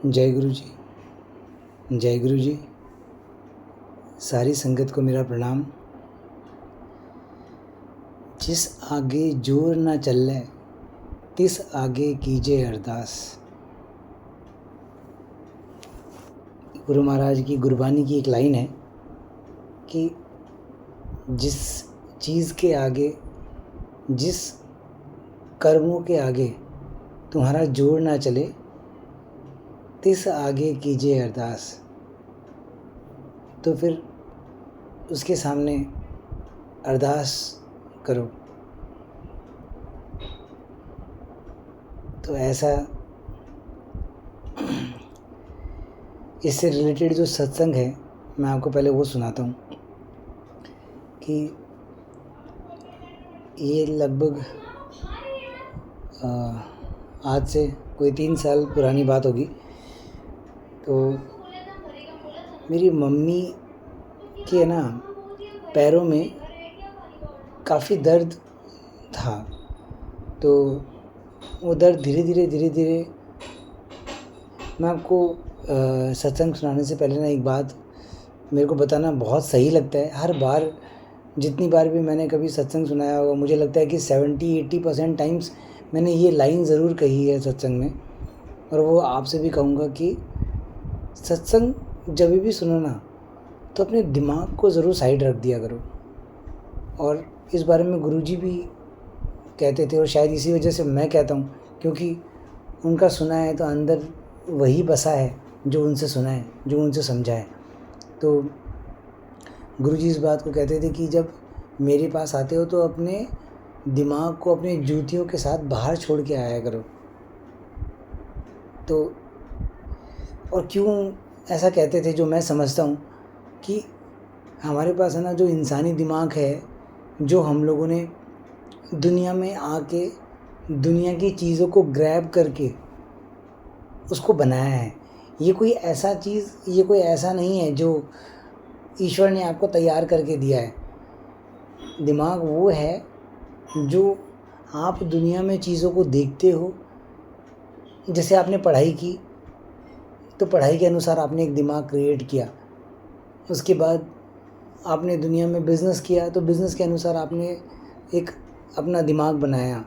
जय गुरु जी। जय गुरु जी। सारी संगत को मेरा प्रणाम। जिस आगे जोर ना चले तिस आगे कीजिए अरदास। गुरु महाराज की गुरबानी की एक लाइन है कि जिस चीज़ के आगे, जिस कर्मों के आगे तुम्हारा जोर ना चले तिस आगे कीजिए अरदास। तो फिर उसके सामने अरदास करो। तो ऐसा इससे रिलेटेड जो सत्संग है मैं आपको पहले वो सुनाता हूँ कि ये लगभग आज से कोई 3 साल पुरानी बात होगी। तो मेरी मम्मी के ना पैरों में काफ़ी दर्द था। तो वो दर्द धीरे धीरे मैं आपको सत्संग सुनाने से पहले ना एक बात मेरे को बताना बहुत सही लगता है। हर बार जितनी बार भी मैंने कभी सत्संग सुनाया होगा मुझे लगता है कि 70-80% टाइम्स मैंने ये लाइन ज़रूर कही है सत्संग में। और वो आपसे भी कहूँगा कि सत्संग जब भी सुनो ना तो अपने दिमाग को ज़रूर साइड रख दिया करो। और इस बारे में गुरुजी भी कहते थे और शायद इसी वजह से मैं कहता हूँ, क्योंकि उनका सुना है तो अंदर वही बसा है जो उनसे सुना है, जो उनसे समझा है। तो गुरुजी इस बात को कहते थे कि जब मेरे पास आते हो तो अपने दिमाग को अपने जूतियों के साथ बाहर छोड़ के आया करो। तो और क्यों ऐसा कहते थे, जो मैं समझता हूँ कि हमारे पास है ना जो इंसानी दिमाग है, जो हम लोगों ने दुनिया में आके दुनिया की चीज़ों को ग्रैब करके उसको बनाया है। ये कोई ऐसा चीज़, ये कोई ऐसा नहीं है जो ईश्वर ने आपको तैयार करके दिया है। दिमाग वो है जो आप दुनिया में चीज़ों को देखते हो। जैसे आपने पढ़ाई की तो पढ़ाई के अनुसार आपने एक दिमाग क्रिएट किया। उसके बाद आपने दुनिया में बिज़नेस किया तो बिज़नेस के अनुसार आपने एक अपना दिमाग बनाया।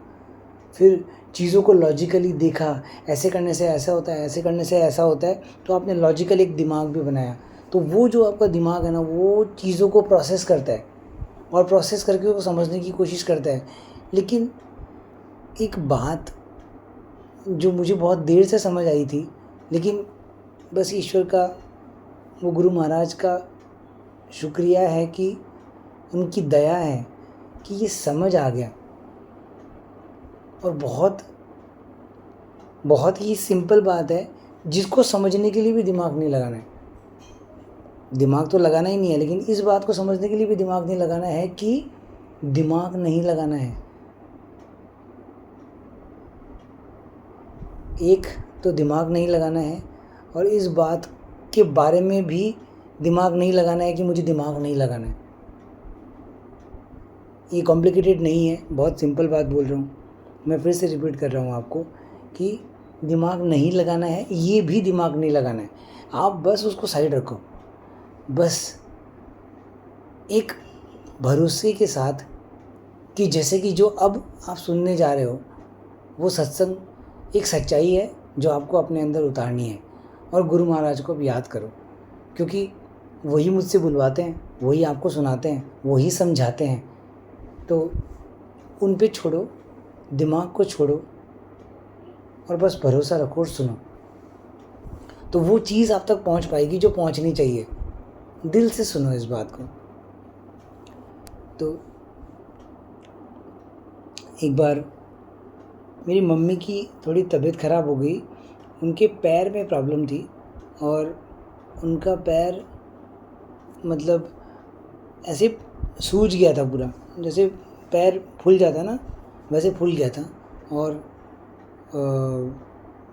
फिर चीज़ों को लॉजिकली देखा, ऐसे करने से ऐसा होता है, ऐसे करने से ऐसा होता है, तो आपने लॉजिकल एक दिमाग भी बनाया। तो वो जो आपका दिमाग है ना वो चीज़ों को प्रोसेस करता है और प्रोसेस करके उसको समझने की कोशिश करता है। लेकिन एक बात जो मुझे बहुत देर से समझ आई थी, लेकिन बस ईश्वर का, वो गुरु महाराज का शुक्रिया है कि उनकी दया है कि ये समझ आ गया। और बहुत ही सिंपल बात है जिसको समझने के लिए भी दिमाग नहीं लगाना है। दिमाग तो लगाना ही नहीं है, लेकिन इस बात को समझने के लिए भी दिमाग नहीं लगाना है कि दिमाग नहीं लगाना है। एक तो दिमाग नहीं लगाना है और इस बात के बारे में भी दिमाग नहीं लगाना है कि मुझे दिमाग नहीं लगाना है। ये कॉम्प्लिकेटेड नहीं है, बहुत सिंपल बात बोल रहा हूँ। मैं फिर से रिपीट कर रहा हूँ आपको कि दिमाग नहीं लगाना है, ये भी दिमाग नहीं लगाना है। आप बस उसको साइड रखो। बस एक भरोसे के साथ कि जैसे कि जो अब आप सुनने जा रहे हो वो सत्संग एक सच्चाई है जो आपको अपने अंदर उतारनी है। और गुरु महाराज को भी याद करो, क्योंकि वही मुझसे बुलवाते हैं, वही आपको सुनाते हैं, वही समझाते हैं। तो उन पे छोड़ो, दिमाग को छोड़ो और बस भरोसा रखो और सुनो। तो वो चीज़ आप तक पहुंच पाएगी जो पहुंचनी चाहिए। दिल से सुनो इस बात को। तो एक बार मेरी मम्मी की थोड़ी तबीयत ख़राब हो गई। उनके पैर में प्रॉब्लम थी और उनका पैर मतलब ऐसे सूज गया था पूरा, जैसे पैर फूल जाता ना वैसे फूल गया था। और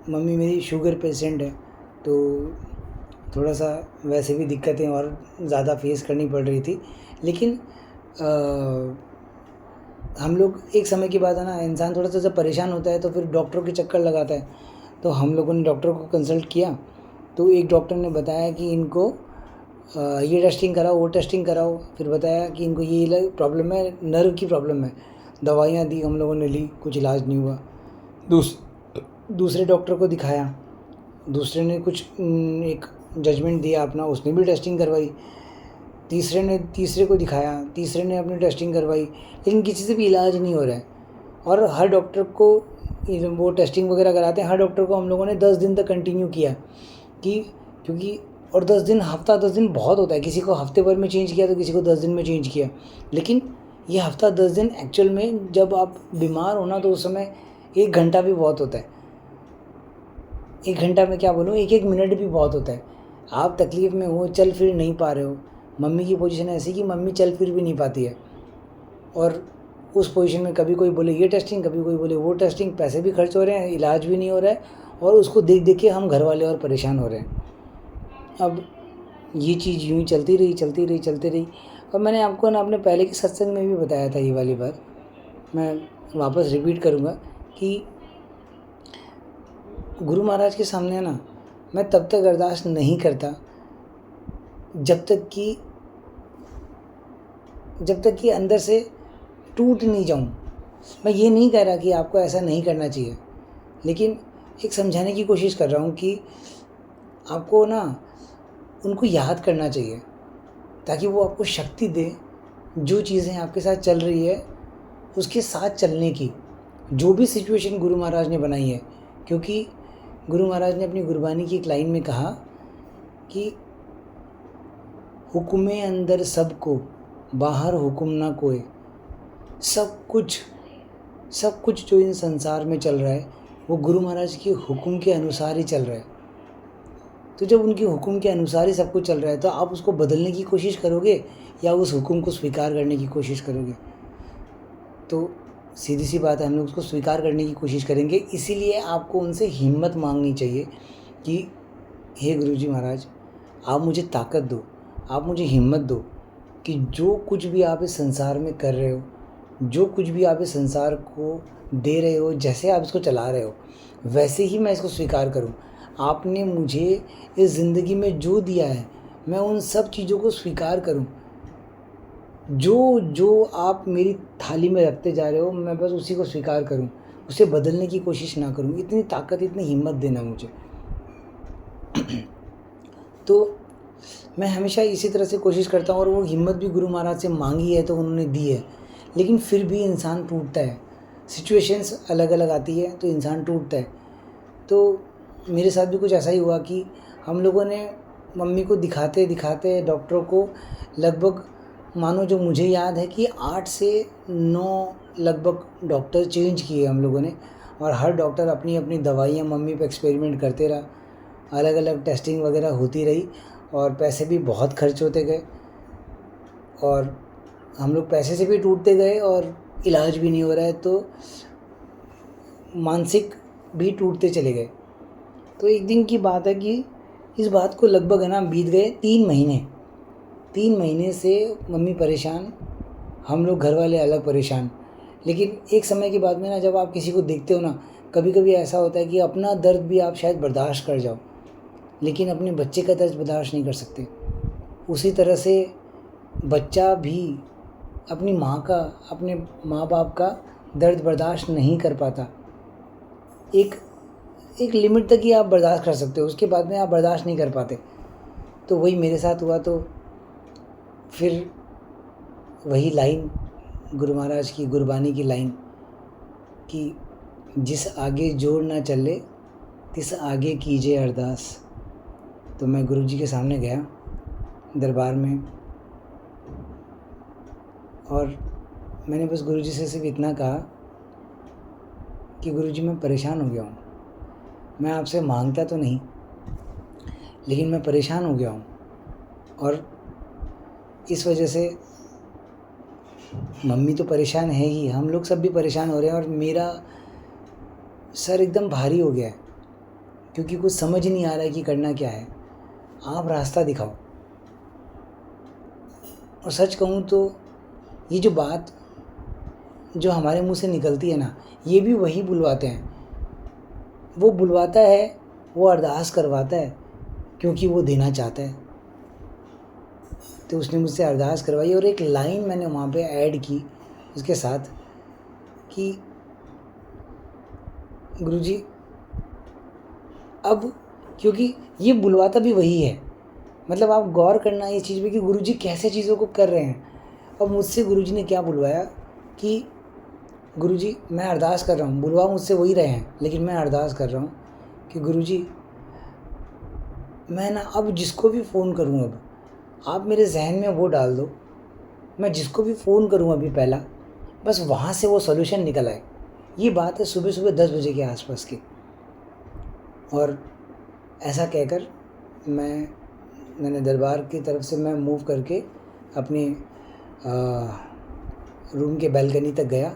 मम्मी मेरी शुगर पेशेंट है, तो थोड़ा सा वैसे भी दिक्कतें और ज़्यादा फेस करनी पड़ रही थी। लेकिन हम लोग एक समय के बाद है ना, इंसान थोड़ा सा जब परेशान होता है तो फिर डॉक्टरों के चक्कर लगाता है। तो हम लोगों ने डॉक्टर को कंसल्ट किया, तो एक डॉक्टर ने बताया कि इनको ये टेस्टिंग कराओ, वो टेस्टिंग कराओ, फिर बताया कि इनको ये प्रॉब्लम है, नर्व की प्रॉब्लम है। दवाइयाँ दी, हम लोगों ने ली, कुछ इलाज नहीं हुआ। दूसरे डॉक्टर को दिखाया, दूसरे ने कुछ एक जजमेंट दिया अपना, उसने भी टेस्टिंग करवाई। तीसरे को दिखाया, तीसरे ने अपनी टेस्टिंग करवाई, लेकिन किसी से भी इलाज नहीं हो रहा है। और हर डॉक्टर को वो टेस्टिंग वगैरह कराते हैं, हर डॉक्टर को हम लोगों ने 10 दिन तक कंटिन्यू किया कि क्योंकि और 10 दिन, हफ्ता 10 दिन बहुत होता है, किसी को हफ्ते भर में चेंज किया तो किसी को 10 दिन में चेंज किया। लेकिन ये हफ्ता 10 दिन एक्चुअल में जब आप बीमार हो ना, तो उस समय 1 घंटा भी बहुत होता है। 1 घंटा में क्या बोलूँ, 1 मिनट भी बहुत होता है। आप तकलीफ़ में हो, चल फिर नहीं पा रहे हो, मम्मी की पोजीशन ऐसी कि मम्मी चल फिर भी नहीं पाती है, और उस पोजीशन में कभी कोई बोले ये टेस्टिंग, कभी कोई बोले वो टेस्टिंग, पैसे भी खर्च हो रहे हैं, इलाज भी नहीं हो रहा है, और उसको देख देख के हम घर वाले और परेशान हो रहे हैं। अब ये चीज़ यूँ ही चलती रही। और मैंने आपको ना अपने पहले के सत्संग में भी बताया था ये वाली बात, मैं वापस रिपीट करूँगा कि गुरु महाराज के सामने ना मैं तब तक अरदास नहीं करता जब तक कि अंदर से टूट नहीं जाऊं। मैं ये नहीं कह रहा कि आपको ऐसा नहीं करना चाहिए, लेकिन एक समझाने की कोशिश कर रहा हूँ कि आपको ना उनको याद करना चाहिए, ताकि वो आपको शक्ति दे जो चीज़ें आपके साथ चल रही है उसके साथ चलने की, जो भी सिचुएशन गुरु महाराज ने बनाई है। क्योंकि गुरु महाराज ने अपनी गुरबानी की एक लाइन में कहा कि हुक्मे अंदर सबको, बाहर हुक्म ना कोई। सब कुछ जो इन संसार में चल रहा है वो गुरु महाराज के हुक्म के अनुसार ही चल रहा है। तो जब उनके हुक्म के अनुसार ही सब कुछ चल रहा है, तो आप उसको बदलने की कोशिश करोगे या उस हुक्म को स्वीकार करने की कोशिश करोगे? तो सीधी सी बात है, हम लोग उसको स्वीकार करने की कोशिश करेंगे। इसीलिए आपको उनसे हिम्मत मांगनी चाहिए कि हे गुरुजी महाराज, आप मुझे ताकत दो, आप मुझे हिम्मत दो कि जो कुछ भी आप इस संसार में कर रहे हो, जो कुछ भी आप इस संसार को दे रहे हो, जैसे आप इसको चला रहे हो, वैसे ही मैं इसको स्वीकार करूं। आपने मुझे इस ज़िंदगी में जो दिया है, मैं उन सब चीज़ों को स्वीकार करूं। जो आप मेरी थाली में रखते जा रहे हो, मैं बस उसी को स्वीकार करूं, उसे बदलने की कोशिश ना करूं। इतनी ताकत, इतनी हिम्मत देना मुझे। तो मैं हमेशा इसी तरह से कोशिश करता हूँ, और वो हिम्मत भी गुरु महाराज से मांगी है तो उन्होंने दी है। लेकिन फिर भी इंसान टूटता है, सिचुएशंस अलग अलग आती है तो इंसान टूटता है। तो मेरे साथ भी कुछ ऐसा ही हुआ कि हम लोगों ने मम्मी को दिखाते दिखाते डॉक्टरों को लगभग, मानो जो मुझे याद है कि 8 से 9 लगभग डॉक्टर चेंज किए हम लोगों ने, और हर डॉक्टर अपनी अपनी दवाइयाँ मम्मी पे एक्सपेरिमेंट करते रहा, अलग अलग टेस्टिंग वगैरह होती रही, और पैसे भी बहुत खर्च होते गए, और हम लोग पैसे से भी टूटते गए, और इलाज भी नहीं हो रहा है तो मानसिक भी टूटते चले गए। तो एक दिन की बात है कि इस बात को लगभग है ना बीत गए 3 महीने। 3 महीने से मम्मी परेशान, हम लोग घर वाले अलग परेशान। लेकिन एक समय के बाद में ना, जब आप किसी को देखते हो ना, कभी कभी ऐसा होता है कि अपना दर्द भी आप शायद बर्दाश्त कर जाओ, लेकिन अपने बच्चे का दर्द बर्दाश्त नहीं कर सकते। उसी तरह से बच्चा भी अपनी माँ का, अपने माँ बाप का दर्द बर्दाश्त नहीं कर पाता। एक लिमिट तक ही आप बर्दाश्त कर सकते हो, उसके बाद में आप बर्दाश्त नहीं कर पाते। तो वही मेरे साथ हुआ। तो फिर वही लाइन, गुरु महाराज की गुरबानी की लाइन कि जिस आगे जोर ना चले तिस आगे कीजिए अरदास। तो मैं गुरु जी के सामने गया दरबार में, और मैंने बस गुरु जी से सिर्फ इतना कहा कि गुरु जी, मैं परेशान हो गया हूँ, मैं आपसे मांगता तो नहीं, लेकिन मैं परेशान हो गया हूँ, और इस वजह से मम्मी तो परेशान है ही, हम लोग सब भी परेशान हो रहे हैं, और मेरा सर एकदम भारी हो गया है, क्योंकि कुछ समझ नहीं आ रहा है कि करना क्या है। आप रास्ता दिखाओ। और सच कहूँ तो ये जो बात जो हमारे मुंह से निकलती है ना, ये भी वही बुलवाते हैं वो बुलवाता है, वो अरदास करवाता है क्योंकि वो देना चाहता है। तो उसने मुझसे अरदास करवाई और एक लाइन मैंने वहाँ पे ऐड की उसके साथ कि गुरुजी अब, क्योंकि ये बुलवाता भी वही है, मतलब आप गौर करना इस चीज़ पे कि गुरुजी कैसे चीज़ों को कर रहे हैं। अब मुझसे गुरुजी ने क्या बुलवाया कि गुरुजी मैं अरदास कर रहा हूँ, बुलवा मुझसे वही रहे हैं, लेकिन मैं अरदास कर रहा हूँ कि गुरुजी मैं ना अब जिसको भी फ़ोन करूँ, अब आप मेरे जहन में वो डाल दो, मैं जिसको भी फ़ोन करूँ अभी पहला, बस वहाँ से वो सॉल्यूशन निकल आए। ये बात है सुबह सुबह 10 बजे के आसपास की। और ऐसा कहकर मैंने दरबार की तरफ से मैं मूव करके अपनी रूम के बैल्कनी तक गया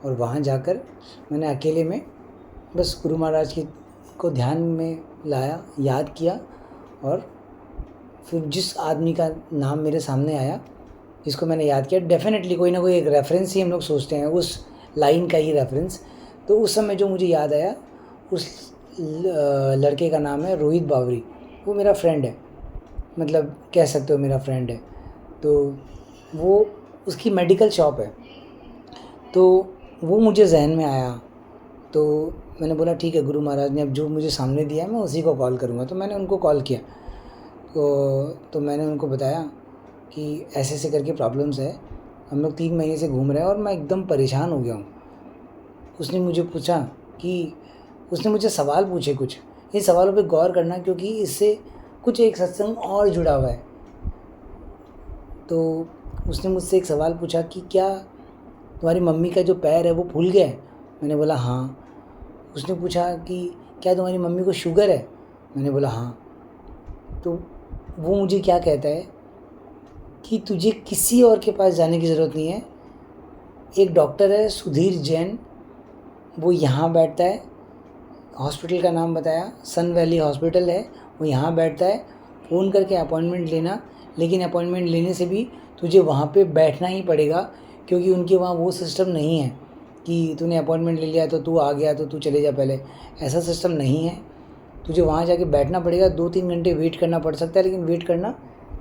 और वहाँ जाकर मैंने अकेले में बस गुरु महाराज की को ध्यान में लाया, याद किया, और फिर जिस आदमी का नाम मेरे सामने आया, जिसको मैंने याद किया, डेफिनेटली कोई ना कोई एक रेफरेंस ही हम लोग सोचते हैं, उस लाइन का ही रेफरेंस। तो उस समय जो मुझे याद आया, उस लड़के का नाम है रोहित बावरी। वो मेरा फ्रेंड है, मतलब कह सकते हो मेरा फ्रेंड है। तो वो उसकी मेडिकल शॉप है, तो वो मुझे जहन में आया। तो मैंने बोला ठीक है, गुरु महाराज ने अब जो मुझे सामने दिया है मैं उसी को कॉल करूँगा। तो मैंने उनको कॉल किया, तो मैंने उनको बताया कि ऐसे ऐसे करके प्रॉब्लम्स है, हम लोग 3 महीने से घूम रहे हैं और मैं एकदम परेशान हो गया हूँ। उसने मुझे सवाल पूछे कुछ, इन सवालों पे गौर करना क्योंकि इससे कुछ एक सत्संग और जुड़ा हुआ है। तो उसने मुझसे एक सवाल पूछा कि क्या तुम्हारी मम्मी का जो पैर है वो फूल गया है? मैंने बोला हाँ। उसने पूछा कि क्या तुम्हारी मम्मी को शुगर है? मैंने बोला हाँ। तो वो मुझे क्या कहता है कि तुझे किसी और के पास जाने की ज़रूरत नहीं है, एक डॉक्टर है सुधीर जैन, वो यहाँ बैठता है, हॉस्पिटल का नाम बताया, सन वैली हॉस्पिटल है, वो यहाँ बैठता है, फ़ोन करके अपॉइंटमेंट लेना, लेकिन अपॉइंटमेंट लेने से भी तुझे वहाँ पे बैठना ही पड़ेगा, क्योंकि उनके वहाँ वो सिस्टम नहीं है कि तूने अपॉइंटमेंट ले लिया तो तू आ गया तो तू चले जा पहले, ऐसा सिस्टम नहीं है। तुझे वहाँ जाके बैठना पड़ेगा, 2-3 घंटे वेट करना पड़ सकता है, लेकिन वेट करना,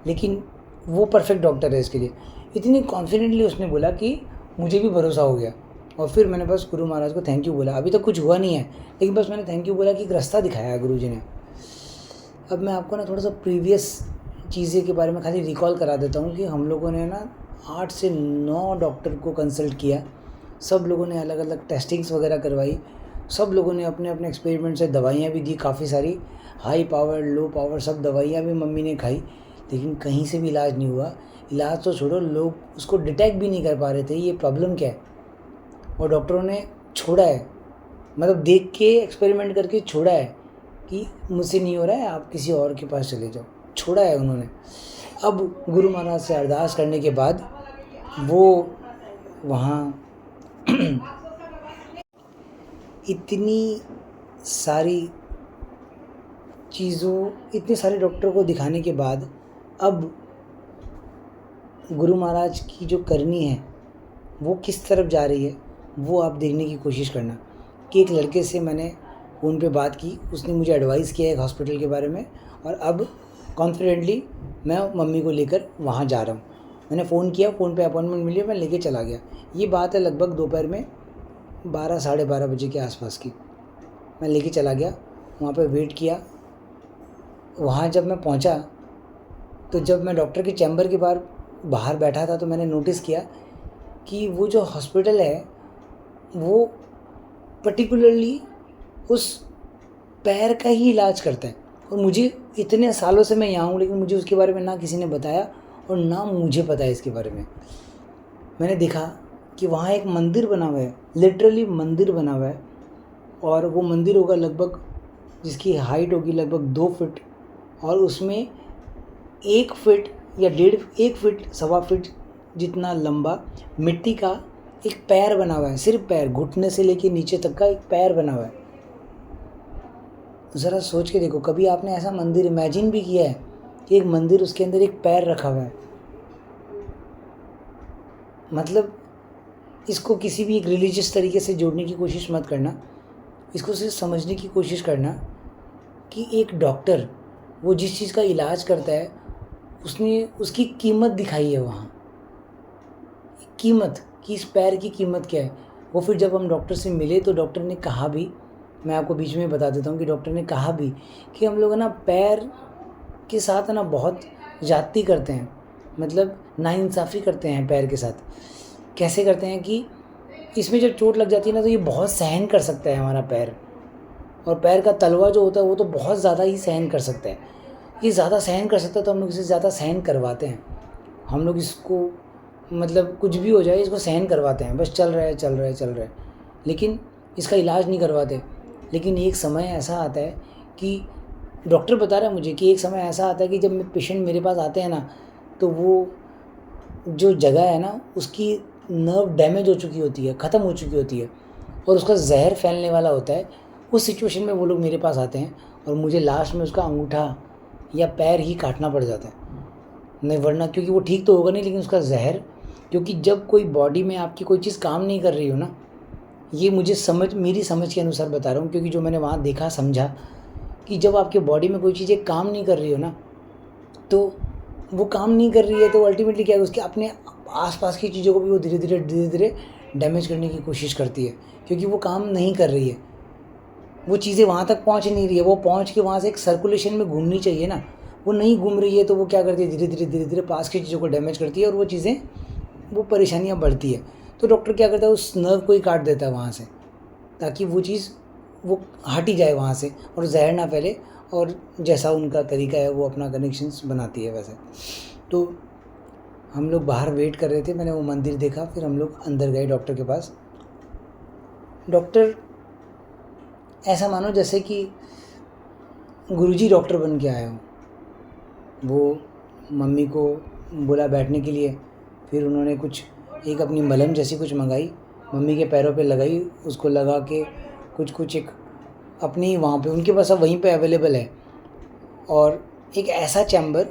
लेकिन वो परफेक्ट डॉक्टर है इसके लिए। इतनी कॉन्फिडेंटली उसने बोला कि मुझे भी भरोसा हो गया। और फिर मैंने बस गुरु महाराज को थैंक यू बोला। अभी तक कुछ हुआ नहीं है, लेकिन बस मैंने थैंक यू बोला कि एक रास्ता दिखाया है गुरु जी ने। अब मैं आपको ना थोड़ा सा प्रीवियस चीज़ें के बारे में खाली रिकॉल करा देता हूँ कि हम लोगों ने ना 8 से 9 डॉक्टर को कंसल्ट किया, सब लोगों ने अलग अलग टेस्टिंग्स वगैरह करवाई, सब लोगों ने अपने अपने एक्सपेरिमेंट से दवाइयाँ भी दी काफ़ी सारी, हाई पावर लो पावर सब दवाइयाँ भी मम्मी ने खाई, लेकिन कहीं से भी इलाज नहीं हुआ। इलाज तो छोड़ो, लोग उसको डिटेक्ट भी नहीं कर पा रहे थे ये प्रॉब्लम क्या है। और डॉक्टरों ने छोड़ा है, मतलब देख के एक्सपेरिमेंट करके छोड़ा है कि मुझसे नहीं हो रहा है, आप किसी और के पास चले जाओ, छोड़ा है उन्होंने। अब गुरु महाराज से अरदास करने के बाद वो वहाँ इतनी सारी चीज़ों, इतने सारे डॉक्टर को दिखाने के बाद अब गुरु महाराज की जो करनी है वो किस तरफ जा रही है, वो आप देखने की कोशिश करना। कि एक लड़के से मैंने फ़ोन पे बात की, उसने मुझे एडवाइस किया एक हॉस्पिटल के बारे में, और अब कॉन्फिडेंटली मैं मम्मी को लेकर वहाँ जा रहा हूँ। मैंने फ़ोन किया, फ़ोन पे अपॉइंटमेंट मिली, मैं लेके चला गया। ये बात है लगभग दोपहर में 12 साढ़े 12 बजे के आसपास की। मैं लेके चला गया, वहाँ पे वेट किया। वहाँ जब मैं पहुँचा तो जब मैं डॉक्टर के चैम्बर के बाहर बैठा था तो मैंने नोटिस किया कि वो जो हॉस्पिटल है वो पर्टिकुलरली उस पैर का ही इलाज करता है। और मुझे इतने सालों से मैं यहाँ हूँ, लेकिन मुझे उसके बारे में ना किसी ने बताया और ना मुझे पता है इसके बारे में। मैंने देखा कि वहाँ एक मंदिर बना हुआ है, लिटरली मंदिर बना हुआ है, और वो मंदिर होगा लगभग, जिसकी हाइट होगी लगभग 2 फीट, और उसमें 1 फीट या 1.5 फीट 1.25 फीट जितना लंबा मिट्टी का एक पैर बना हुआ है। सिर्फ पैर, घुटने से लेके नीचे तक का एक पैर बना हुआ है। ज़रा सोच के देखो, कभी आपने ऐसा मंदिर इमेजिन भी किया है कि एक मंदिर, उसके अंदर एक पैर रखा हुआ है? मतलब इसको किसी भी एक रिलीजियस तरीके से जोड़ने की कोशिश मत करना। इसको सिर्फ समझने की कोशिश करना कि एक डॉक्टर वो जिस चीज़ का इलाज करता है उसने उसकी कीमत दिखाई है वहाँ, कीमत कि इस पैर की कीमत क्या है। वो फिर जब हम डॉक्टर से मिले तो डॉक्टर ने कहा भी, मैं आपको बीच में बता देता हूँ कि डॉक्टर ने कहा भी कि हम लोग है ना पैर के साथ है ना बहुत ज़्यादती करते हैं, मतलब नाइंसाफ़ी करते हैं पैर के साथ। कैसे करते हैं कि इसमें जब चोट लग जाती है ना तो ये बहुत सहन कर सकता है हमारा पैर, और पैर का तलवा जो होता है वो तो बहुत ज़्यादा ही सहन कर सकता है। ये ज़्यादा सहन कर सकता है तो हम लोग इसे ज़्यादा सहन करवाते हैं। हम लोग इसको मतलब कुछ भी हो जाए इसको सहन करवाते हैं, बस चल रहा है चल रहा है चल रहा है, लेकिन इसका इलाज नहीं करवाते। लेकिन एक समय ऐसा आता है कि डॉक्टर बता रहा है मुझे कि एक समय ऐसा आता है कि जब पेशेंट मेरे पास आते हैं ना तो वो जो जगह है ना उसकी नर्व डैमेज हो चुकी होती है, ख़त्म हो चुकी होती है, और उसका जहर फैलने वाला होता है। उस सिचुएशन में वो लोग मेरे पास आते हैं और मुझे लास्ट में उसका अंगूठा या पैर ही काटना पड़ जाता है, नहीं वरना क्योंकि वो ठीक तो होगा नहीं, लेकिन उसका जहर, क्योंकि जब कोई बॉडी में आपकी कोई चीज़ काम नहीं कर रही हो ना, ये मुझे मेरी समझ के अनुसार बता रहा हूँ, क्योंकि जो मैंने वहाँ देखा समझा कि जब आपके बॉडी में कोई चीज़ें काम नहीं कर रही हो ना, तो वो काम नहीं कर रही है तो अल्टीमेटली क्या है, उसके अपने आसपास की चीज़ों को भी वो धीरे धीरे डैमेज करने की कोशिश करती है, क्योंकि वो काम नहीं कर रही है, वो चीज़ें वहाँ तक पहुँच नहीं रही है। वो पहुँच के वहाँ से एक सर्कुलेशन में घूमनी चाहिए ना, वो नहीं घूम रही है तो वो क्या करती है, धीरे धीरे पास की चीज़ों को डैमेज करती है और वो चीज़ें, वो परेशानियाँ बढ़ती है। तो डॉक्टर क्या करता है, उस नर्व को ही काट देता है वहाँ से, ताकि वो चीज़ वो हट ही जाए वहाँ से और जहर ना फैले, और जैसा उनका तरीका है वो अपना कनेक्शंस बनाती है वैसे। तो हम लोग बाहर वेट कर रहे थे, मैंने वो मंदिर देखा, फिर हम लोग अंदर गए डॉक्टर के पास। डॉक्टर ऐसा मानो जैसे कि गुरुजी डॉक्टर बन के आए हो। वो मम्मी को बोला बैठने के लिए, फिर उन्होंने कुछ एक अपनी मलहम जैसी कुछ मंगाई, मम्मी के पैरों पे लगाई, उसको लगा के कुछ एक अपनी वहाँ पे उनके पास अब वहीं पे अवेलेबल है। और एक ऐसा चैम्बर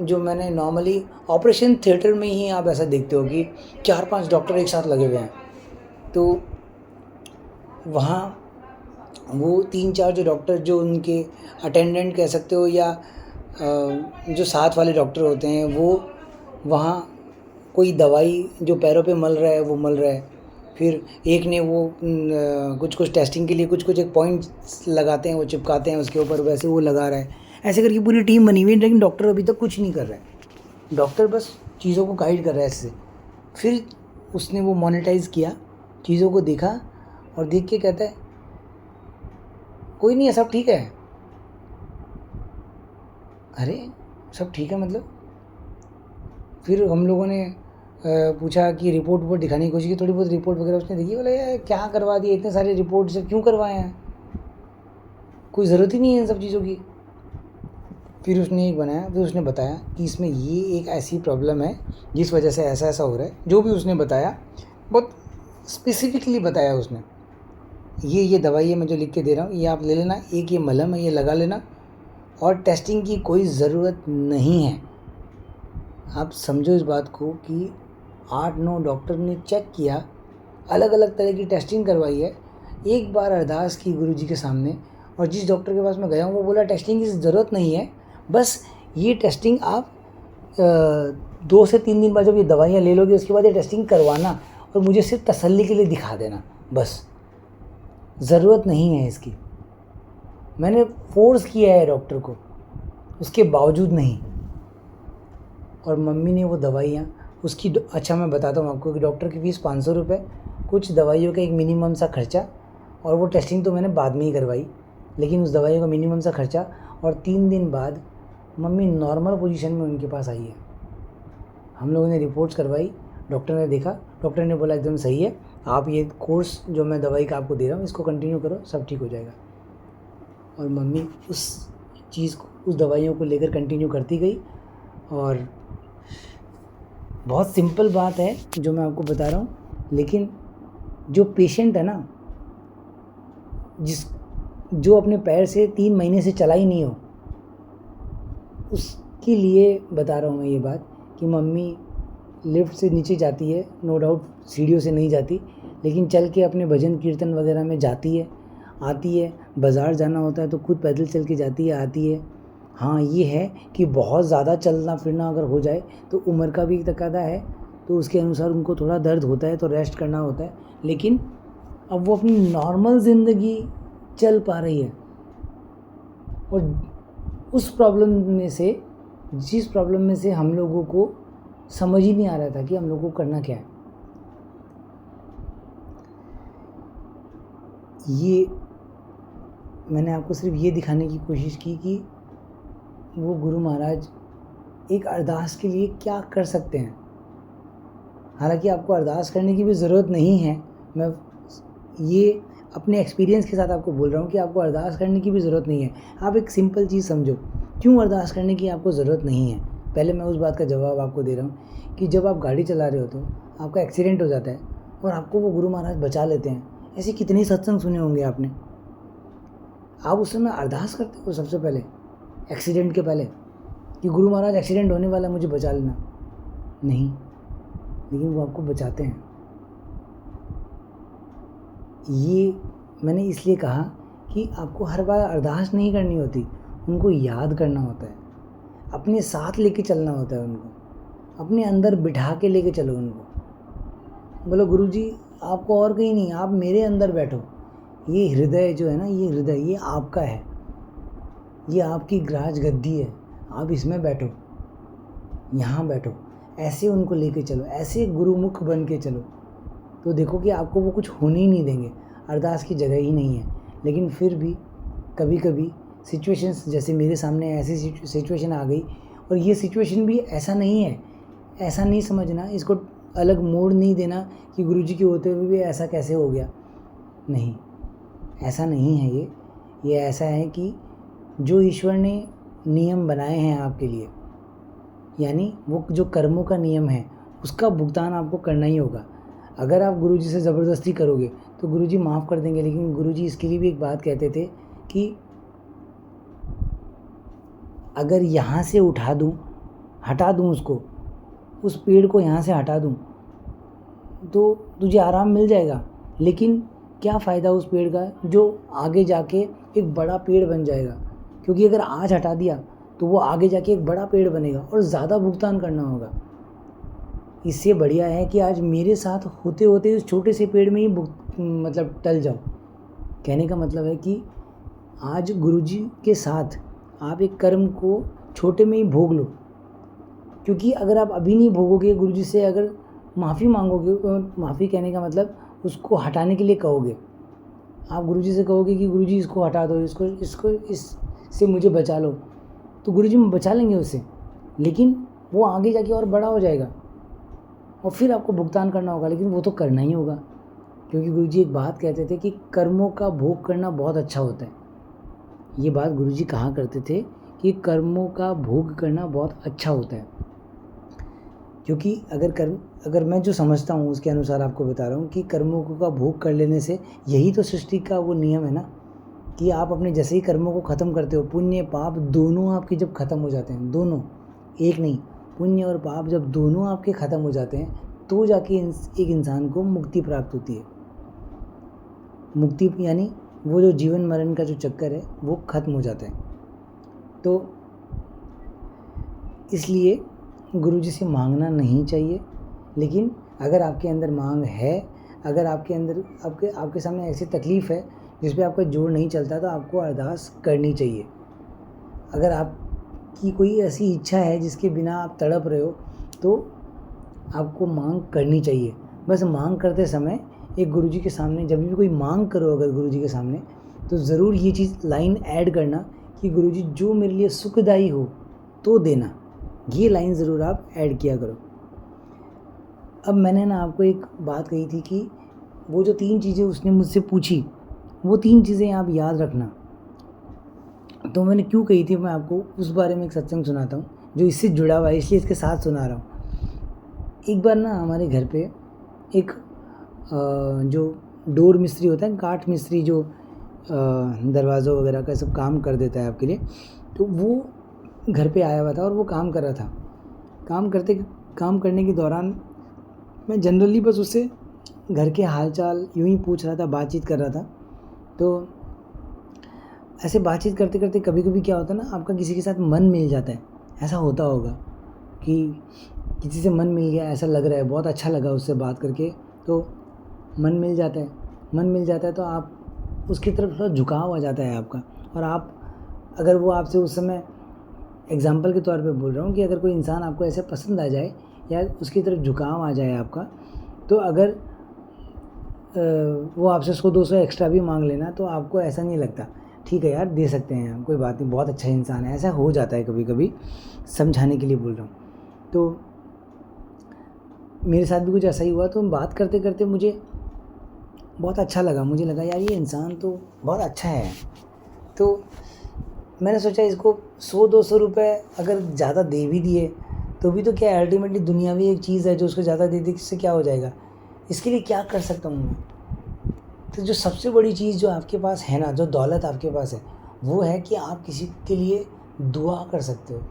जो मैंने नॉर्मली ऑपरेशन थिएटर में ही आप ऐसा देखते हो कि 4-5 डॉक्टर एक साथ लगे हुए हैं, तो वहाँ वो 3-4 जो डॉक्टर जो उनके अटेंडेंट कह सकते हो या जो साथ वाले डॉक्टर होते हैं, वो वहाँ कोई दवाई जो पैरों पे मल रहा है वो मल रहा है, फिर एक ने वो कुछ टेस्टिंग के लिए कुछ एक पॉइंट्स लगाते हैं, वो चिपकाते हैं उसके ऊपर, वैसे वो लगा रहा है। ऐसे करके पूरी टीम बनी हुई है, लेकिन डॉक्टर अभी तक कुछ नहीं कर रहा है। डॉक्टर बस चीज़ों को गाइड कर रहा है ऐसे। फिर उसने वो मोनेटाइज़ किया, चीज़ों को देखा और देख के कहता है कोई नहीं है, सब ठीक है। अरे सब ठीक है मतलब? फिर हम लोगों ने पूछा कि रिपोर्ट दिखाने की कोशिश की, थोड़ी बहुत रिपोर्ट वगैरह उसने देखी। बोला यार क्या करवा दिए, इतने सारे रिपोर्ट से क्यों करवाए हैं, कोई ज़रूरत ही नहीं है इन सब चीज़ों की। फिर उसने एक बनाया, फिर उसने बताया कि इसमें ये एक ऐसी प्रॉब्लम है जिस वजह से ऐसा ऐसा हो रहा है। जो भी उसने बताया बहुत स्पेसिफिकली बताया उसने, ये दवाई है मैं जो लिख के दे रहा हूँ, ये आप ले लेना, एक ये मलहम है ये लगा लेना, और टेस्टिंग की कोई ज़रूरत नहीं है। आप समझो इस बात को कि 8-9 डॉक्टर ने चेक किया, अलग अलग तरह की टेस्टिंग करवाई है, एक बार अरदास की गुरुजी के सामने, और जिस डॉक्टर के पास मैं गया हूँ वो बोला टेस्टिंग की ज़रूरत नहीं है, बस ये टेस्टिंग आप 2 से 3 दिन बाद जब ये दवाइयाँ ले लोगे उसके बाद ये टेस्टिंग करवाना और मुझे सिर्फ तसल्ली के लिए दिखा देना, बस, ज़रूरत नहीं है इसकी। मैंने फोर्स किया है डॉक्टर को, उसके बावजूद नहीं। और मम्मी ने वो दवाइयाँ उसकी अच्छा मैं बताता हूँ आपको कि डॉक्टर की फ़ीस 500 रुपये, कुछ दवाइयों का एक मिनिमम सा खर्चा, और वो टेस्टिंग तो मैंने बाद में ही करवाई, लेकिन उस दवाइयों का मिनिमम सा खर्चा। और 3 दिन बाद मम्मी नॉर्मल पोजीशन में उनके पास आई है। हम लोगों ने रिपोर्ट्स करवाई, डॉक्टर ने देखा, डॉक्टर ने बोला एकदम सही है, आप ये कोर्स जो मैं दवाई का आपको दे रहा हूँ इसको कंटिन्यू करो, सब ठीक हो जाएगा। और मम्मी उस चीज़ को, उस दवाइयों को लेकर कंटिन्यू करती गई। और बहुत सिंपल बात है जो मैं आपको बता रहा हूँ, लेकिन जो पेशेंट है ना, जो अपने पैर से 3 महीने से चला ही नहीं हो, उसके लिए बता रहा हूँ मैं ये बात कि मम्मी लिफ्ट से नीचे जाती है, नो डाउट सीढ़ियों से नहीं जाती, लेकिन चल के अपने भजन कीर्तन वगैरह में जाती है, आती है। बाज़ार जाना होता है तो खुद पैदल चल के जाती है, आती है। हाँ, ये है कि बहुत ज़्यादा चलना फिरना अगर हो जाए तो उम्र का भी तकादा है, तो उसके अनुसार उनको थोड़ा दर्द होता है तो रेस्ट करना होता है। लेकिन अब वो अपनी नॉर्मल ज़िंदगी चल पा रही है। और उस प्रॉब्लम में से, जिस प्रॉब्लम में से हम लोगों को समझ ही नहीं आ रहा था कि हम लोगों को करना क्या है, ये मैंने आपको सिर्फ ये दिखाने की कोशिश की कि वो गुरु महाराज एक अरदास के लिए क्या कर सकते हैं। हालांकि आपको अरदास करने की भी ज़रूरत नहीं है, मैं ये अपने एक्सपीरियंस के साथ आपको बोल रहा हूँ कि आपको अरदास करने की भी ज़रूरत नहीं है। आप एक सिंपल चीज़ समझो, क्यों अरदास करने की आपको ज़रूरत नहीं है। पहले मैं उस बात का जवाब आपको दे रहा हूँ कि जब आप गाड़ी चला रहे हो तो आपका एक्सीडेंट हो जाता है और आपको वो गुरु महाराज बचा लेते हैं। ऐसे कितने सत्संग सुने होंगे आपने। आप उस समय अरदास करते हो सबसे पहले एक्सीडेंट के पहले कि गुरु महाराज एक्सीडेंट होने वाला है, मुझे बचा लेना। नहीं, लेकिन वो आपको बचाते हैं। ये मैंने इसलिए कहा कि आपको हर बार अरदास नहीं करनी होती, उनको याद करना होता है, अपने साथ लेके चलना होता है, उनको अपने अंदर बिठा के लेके चलो उनको। बोलो गुरुजी आपको और कहीं नहीं, आप मेरे अंदर बैठो। ये हृदय जो है ना, ये हृदय ये आपका है, ये आपकी ग्राज गद्दी है, आप इसमें बैठो, यहाँ बैठो। ऐसे उनको लेके चलो, ऐसे गुरुमुख बन के चलो, तो देखो कि आपको वो कुछ होने ही नहीं देंगे। अरदास की जगह ही नहीं है। लेकिन फिर भी कभी कभी सिचुएशंस, जैसे मेरे सामने ऐसी सिचुएशन आ गई, और ये सिचुएशन भी ऐसा नहीं है, ऐसा नहीं समझना, इसको अलग मोड़ नहीं देना कि गुरुजी के होते हुए भी ऐसा कैसे हो गया। नहीं, ऐसा नहीं है। ये ऐसा है कि जो ईश्वर ने नियम बनाए हैं आपके लिए, यानी वो जो कर्मों का नियम है, उसका भुगतान आपको करना ही होगा। अगर आप गुरुजी से ज़बरदस्ती करोगे तो गुरुजी माफ़ कर देंगे, लेकिन गुरुजी इसके लिए भी एक बात कहते थे कि अगर यहाँ से उठा दूँ, हटा दूँ उसको, उस पेड़ को यहाँ से हटा दूँ तो तुझे आराम मिल जाएगा, लेकिन क्या फ़ायदा उस पेड़ का जो आगे जाके एक बड़ा पेड़ बन जाएगा। क्योंकि अगर आज हटा दिया तो वो आगे जाके एक बड़ा पेड़ बनेगा और ज़्यादा भुगतान करना होगा। इससे बढ़िया है कि आज मेरे साथ होते होते उस छोटे से पेड़ में ही मतलब टल जाओ। कहने का मतलब है कि आज गुरुजी के साथ आप एक कर्म को छोटे में ही भोग लो, क्योंकि अगर आप अभी नहीं भोगोगे, गुरुजी से अगर माफ़ी मांगोगे, माफ़ी कहने का मतलब उसको हटाने के लिए कहोगे, आप गुरुजी से कहोगे कि गुरुजी इसको हटा दो, इससे मुझे बचा लो, तो गुरुजी बचा लेंगे उससे, लेकिन वो आगे जाके और बड़ा हो जाएगा और फिर आपको भुगतान करना होगा। लेकिन वो तो करना ही होगा, क्योंकि गुरुजी एक बात कहते थे कि कर्मों का भोग करना बहुत अच्छा होता है। ये बात गुरुजी कहा करते थे कि कर्मों का भोग करना बहुत अच्छा होता है। क्योंकि अगर मैं जो समझता हूँ उसके अनुसार आपको बता रहा हूँ कि कर्मों का भोग कर लेने से, यही तो सृष्टि का वो नियम है ना, कि आप अपने जैसे ही कर्मों को ख़त्म करते हो, पुण्य पाप दोनों आपके जब ख़त्म हो जाते हैं, दोनों, एक नहीं, पुण्य और पाप जब दोनों आपके ख़त्म हो जाते हैं, तो जाके एक इंसान को मुक्ति प्राप्त होती है। मुक्ति यानी वो जो जीवन मरण का जो चक्कर है वो ख़त्म हो जाता है। तो इसलिए गुरुजी से मांगना नहीं चाहिए। लेकिन अगर आपके अंदर मांग है, अगर आपके अंदर आपके सामने ऐसी तकलीफ़ है जिस पे आपका जोर नहीं चलता, तो आपको अरदास करनी चाहिए। अगर आपकी कोई ऐसी इच्छा है जिसके बिना आप तड़प रहे हो, तो आपको मांग करनी चाहिए। बस मांग करते समय एक गुरुजी के सामने जब भी कोई मांग करो अगर गुरुजी के सामने, तो ज़रूर ये चीज़ लाइन ऐड करना कि गुरुजी जो मेरे लिए सुखदायी हो तो देना। ये लाइन ज़रूर आप ऐड किया करो। अब मैंने ना आपको एक बात कही थी कि वो जो 3 चीज़ें उसने मुझसे पूछी, वो 3 चीज़ें आप याद रखना। तो मैंने क्यों कही थी, मैं आपको उस बारे में एक सत्संग सुनाता हूँ जो इससे जुड़ा हुआ है, इसलिए इसके साथ सुना रहा हूँ। एक बार ना हमारे घर पे एक जो डोर मिस्त्री होता है, काठ मिस्त्री, जो दरवाज़ों वगैरह का सब काम कर देता है आपके लिए, तो वो घर पे आया हुआ था और वो काम कर रहा था। काम करने के दौरान मैं जनरली बस उससे घर के हाल चाल यूँ ही पूछ रहा था, बातचीत कर रहा था। तो ऐसे बातचीत करते करते कभी कभी क्या होता है ना, आपका किसी के साथ मन मिल जाता है। ऐसा होता होगा कि किसी से मन मिल गया, ऐसा लग रहा है, बहुत अच्छा लगा उससे बात करके, तो मन मिल जाता है। मन मिल जाता है तो आप उसकी तरफ थोड़ा झुकाव आ जाता है आपका। और आप, अगर वो आपसे उस समय, एग्ज़ाम्पल के तौर पे बोल रहा हूँ कि अगर कोई इंसान आपको ऐसे पसंद आ जाए या उसकी तरफ झुकाव आ जाए आपका, तो अगर वो आपसे 100-200 एक्स्ट्रा भी मांग लेना तो आपको ऐसा नहीं लगता, ठीक है यार दे सकते हैं, कोई बात नहीं, बहुत अच्छा इंसान है। ऐसा हो जाता है कभी कभी, समझाने के लिए बोल रहा हूँ। तो मेरे साथ भी कुछ ऐसा ही हुआ। तो बात करते करते मुझे बहुत अच्छा लगा, मुझे लगा यार ये इंसान तो बहुत अच्छा है। तो मैंने सोचा इसको 100-200 रुपये अगर ज़्यादा दे भी दिए तो भी तो क्या है, अल्टीमेटली दुनियावी एक चीज़ है, जो उसको ज़्यादा दे दी इससे क्या हो जाएगा, इसके लिए क्या कर सकता हूँ मैं। तो जो सबसे बड़ी चीज़ जो आपके पास है ना, जो दौलत आपके पास है, वो है कि आप किसी के लिए दुआ कर सकते हो।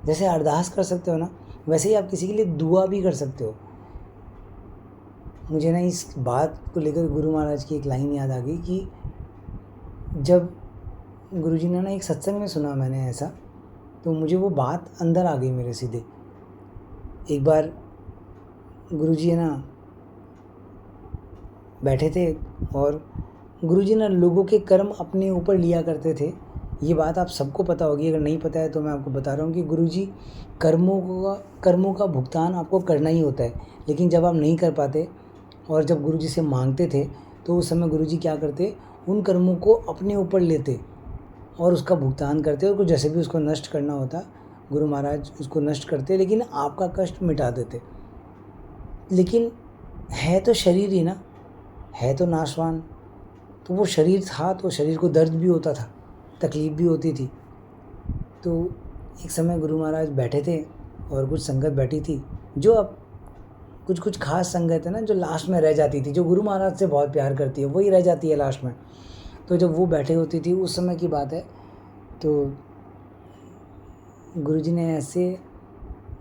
जैसे अरदास कर सकते हो ना, वैसे ही आप किसी के लिए दुआ भी कर सकते हो। मुझे ना इस बात को लेकर गुरु महाराज की एक लाइन याद आ गई कि जब गुरुजी ने ना, एक सत्संग में सुना मैंने ऐसा, तो मुझे वो बात अंदर आ गई मेरे सीधे। एक बार गुरुजी है ना बैठे थे और गुरुजी ना लोगों के कर्म अपने ऊपर लिया करते थे। ये बात आप सबको पता होगी, अगर नहीं पता है तो मैं आपको बता रहा हूँ कि गुरुजी कर्मों का भुगतान आपको करना ही होता है। लेकिन जब आप नहीं कर पाते और जब गुरुजी से मांगते थे, तो उस समय गुरुजी क्या करते, उन कर्मों को अपने ऊपर लेते और उसका भुगतान करते, और जैसे भी उसको नष्ट करना होता गुरु महाराज उसको नष्ट करते, लेकिन आपका कष्ट मिटा देते। लेकिन है तो शरीर ही ना, है तो नाशवान। तो वो शरीर था तो शरीर को दर्द भी होता था, तकलीफ़ भी होती थी। तो एक समय गुरु महाराज बैठे थे और कुछ संगत बैठी थी, जो अब कुछ खास संगत है ना, जो लास्ट में रह जाती थी, जो गुरु महाराज से बहुत प्यार करती है, वही रह जाती है लास्ट में। तो जब वो बैठे होती थी, उस समय की बात है, तो गुरुजी ने ऐसे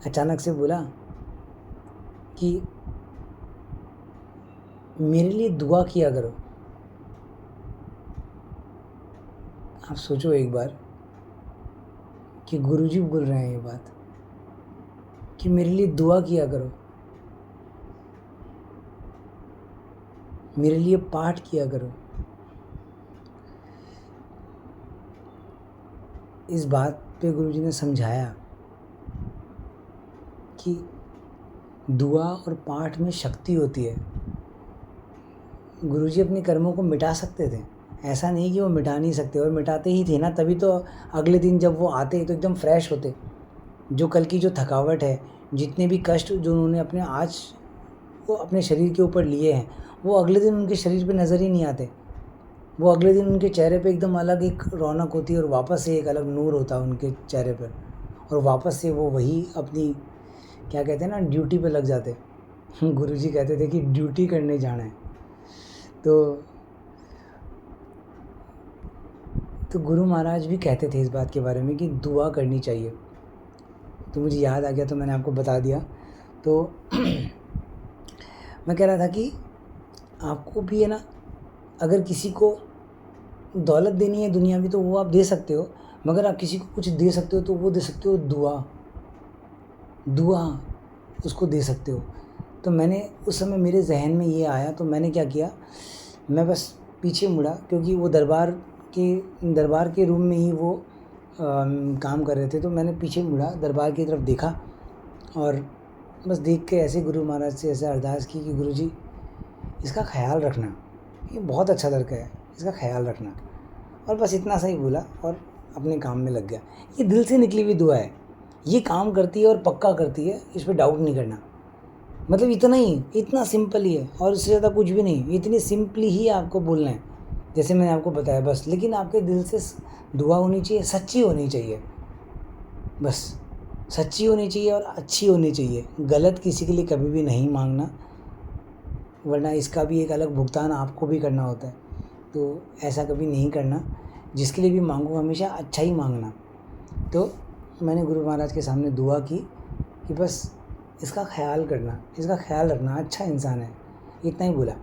अचानक से बोला कि मेरे लिए दुआ किया करो। आप सोचो एक बार कि गुरुजी बोल रहे हैं ये बात कि मेरे लिए दुआ किया करो, मेरे लिए पाठ किया करो। इस बात पे गुरुजी ने समझाया कि दुआ और पाठ में शक्ति होती है। गुरुजी अपने कर्मों को मिटा सकते थे, ऐसा नहीं कि वो मिटा नहीं सकते, और मिटाते ही थे ना, तभी तो अगले दिन जब वो आते तो एकदम फ्रेश होते। जो कल की जो थकावट है, जितने भी कष्ट जो उन्होंने अपने आज वो अपने शरीर के ऊपर लिए हैं, वो अगले दिन उनके शरीर पे नज़र ही नहीं आते। वो अगले दिन उनके चेहरे पे एकदम अलग एक रौनक होती है, और वापस से एक अलग नूर होता है उनके चेहरे पर, और वापस से वो वही अपनी, क्या कहते हैं ना, ड्यूटी पे लग जाते। गुरुजी कहते थे कि ड्यूटी करने जाना है। तो गुरु महाराज भी कहते थे इस बात के बारे में कि दुआ करनी चाहिए। तो मुझे याद आ गया तो मैंने आपको बता दिया। तो मैं कह रहा था कि आपको भी है ना, अगर किसी को दौलत देनी है दुनिया में तो वो आप दे सकते हो, मगर आप किसी को कुछ दे सकते हो तो वो दे सकते हो दुआ उसको दे सकते हो। तो मैंने उस समय मेरे जहन में ये आया, तो मैंने क्या किया, मैं बस पीछे मुड़ा, क्योंकि वो दरबार के रूम में ही वो काम कर रहे थे। तो मैंने पीछे मुड़ा, दरबार की तरफ देखा, और बस देख के ऐसे गुरु महाराज से ऐसे अरदास की कि गुरुजी इसका ख्याल रखना, ये बहुत अच्छा लड़का है, इसका ख्याल रखना। और बस इतना सा ही बोला और अपने काम में लग गया। ये दिल से निकली हुई दुआ है, ये काम करती है और पक्का करती है, इस पर डाउट नहीं करना। मतलब इतना ही, इतना सिंपल ही है, और इससे ज़्यादा कुछ भी नहीं। इतनी सिंपली ही आपको बोलना है जैसे मैंने आपको बताया बस। लेकिन आपके दिल से दुआ होनी चाहिए, सच्ची होनी चाहिए, बस सच्ची होनी चाहिए और अच्छी होनी चाहिए। गलत किसी के लिए कभी भी नहीं मांगना, वरना इसका भी एक अलग भुगतान आपको भी करना होता है। तो ऐसा कभी नहीं करना, जिसके लिए भी मांगो हमेशा अच्छा ही मांगना। तो मैंने गुरु महाराज के सामने दुआ की कि बस इसका ख्याल करना, इसका ख्याल रखना, अच्छा इंसान है, इतना ही बोला,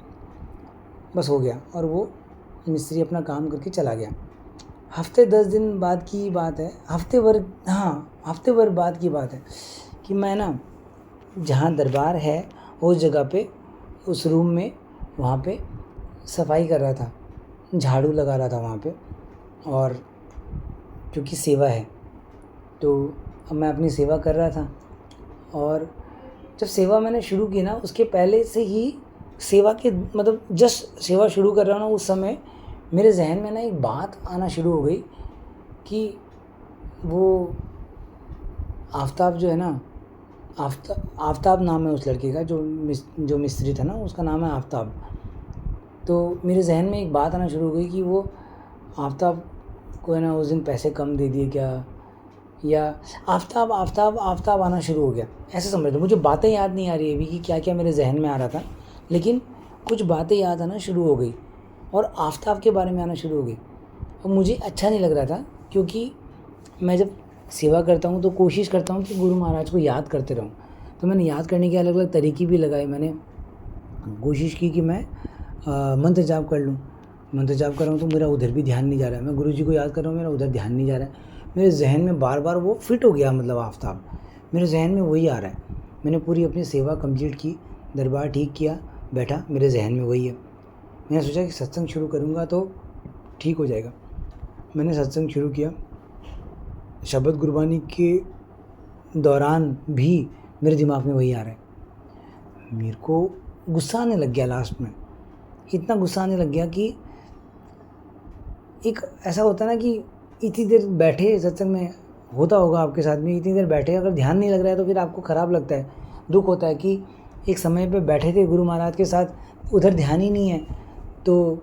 बस हो गया। और वो मिस्त्री अपना काम करके चला गया। हफ्ते 10 दिन बाद की बात है, हफ्ते भर बाद की बात है कि मैं ना जहाँ दरबार है उस जगह पे, उस रूम में, वहाँ पे सफाई कर रहा था, झाड़ू लगा रहा था वहाँ पे। और क्योंकि सेवा है तो अब मैं अपनी सेवा कर रहा था। और जब सेवा मैंने शुरू की ना, उसके पहले से ही सेवा के मतलब जस्ट सेवा शुरू कर रहा हूँ ना, उस समय मेरे जहन में ना एक बात आना शुरू हो गई कि वो आफ़ताब जो है ना, आफ़ताब नाम है उस लड़के का, जो मिस्त्री था ना, उसका नाम है आफ़ताब। तो मेरे जहन में एक बात आना शुरू हो गई कि वो आफ़ताब को है ना उस दिन पैसे कम दे दिए क्या, या आफ़ताब आफ़ताब आफ़ताब आना शुरू हो गया, ऐसे समझ लो। मुझे बातें याद नहीं आ रही अभी कि क्या क्या मेरे जहन में आ रहा था, लेकिन कुछ बातें याद आना शुरू हो गई और आफ़ताब के बारे में आना शुरू हो गई। और मुझे अच्छा नहीं लग रहा था, क्योंकि मैं जब सेवा करता हूँ तो कोशिश करता हूँ कि गुरु महाराज को याद करते रहूँ। तो मैंने याद करने के अलग अलग तरीके भी लगाए। मैंने कोशिश की कि मैं मंत्र जाप कर लूँ। मंत्र जाप कर रहा हूँ तो मेरा उधर भी ध्यान नहीं जा रहा है। मैं गुरु जी को याद कर रहा हूँ, मेरा उधर ध्यान नहीं जा रहा है। मेरे जहन में बार बार वो फिट हो गया, मतलब आफ़ताब मेरे जहन में वही आ रहा है। मैंने पूरी अपनी सेवा कंप्लीट की, दरबार ठीक किया, बैठा, मेरे जहन में वही है। मैंने सोचा कि सत्संग शुरू करूँगा तो ठीक हो जाएगा। मैंने सत्संग शुरू किया। शब्द गुरबानी के दौरान भी मेरे दिमाग में वही आ रहा है। मेरे को गुस्सा आने लग गया लास्ट में, इतना गुस्सा आने लग गया कि एक ऐसा होता है ना कि इतनी देर बैठे, सत्संग में होता होगा आपके साथ में, इतनी देर बैठे अगर ध्यान नहीं लग रहा है तो फिर आपको ख़राब लगता है, दुख होता है कि एक समय पे बैठे थे गुरु महाराज के साथ, उधर ध्यान ही नहीं है, तो